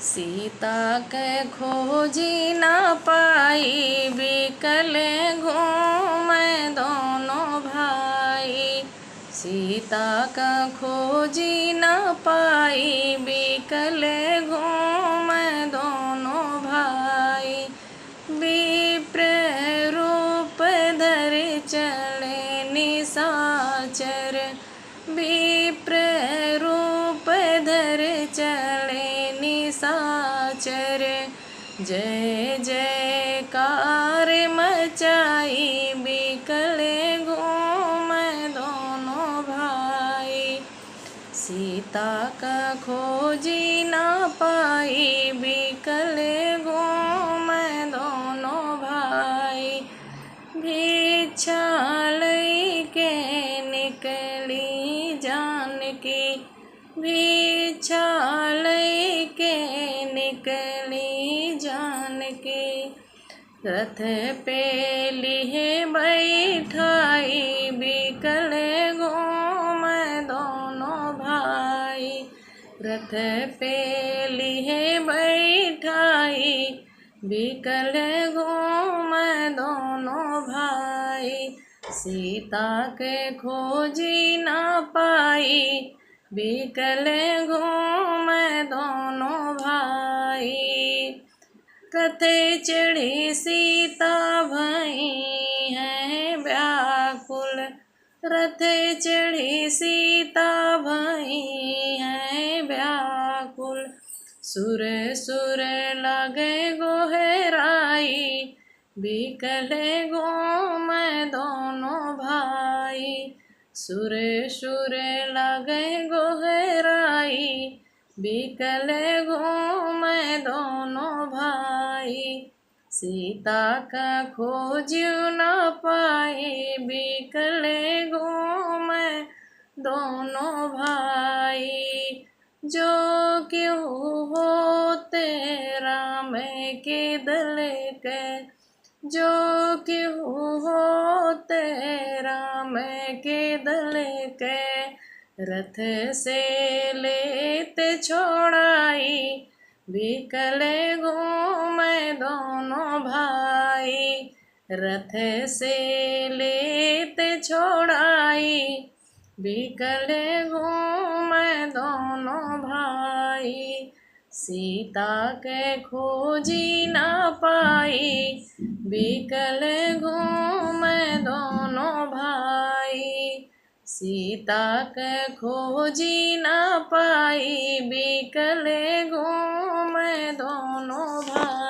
सीता के खोजी न पाई, बिकले घूमे दोनों भाई। सीता का खोजी न पाई, बिकले घूमे दोनों भाई। विप्र रूप धरि चले निशाचर, विप्र रूप धरि चले निशाचर। जय जयकार मचाई, बिकले घूमे दोनों भाई। सीता का खोजी न पाई, बिकले घूमे दोनों भाई। भिक्षा लैके निकली जानकी, भिक्षा लैके निकली जानकी। रथ पे लिहे बैठाई, बिकले घूमे दोनों भाई। रथ पे लिहे बैठाई, बिकले घूमे दोनों भाई। सीता के खोजी न पाई, बिकले घूमे दोनों भाई। रथ चढ़ी सीता भई है व्याकुल, रथ चढ़ी सीता भई है व्याकुल। सुर सुर लगे गोहराई, बिकले घूमे दोनों भाई। सुर सुर लगे गोहराई, बिकले घूमे दोनों भाई। सीता का खोज्यू न पाई, बिकले घूमे दोनों भाई। जो क्यों होते राम के दल के, जो क्यों होते राम के दल के। रथ से लेते छोड़ाई, बिकले घूमे दोनों भाई। रथ से लेते छोड़ाई, बिकले घूमे दोनों भाई। सीता के खोजी न पाई, बिकले घूमे दोनों भाई। सीता के खोजी न पाई, बिकले घूमे दोनों भाई।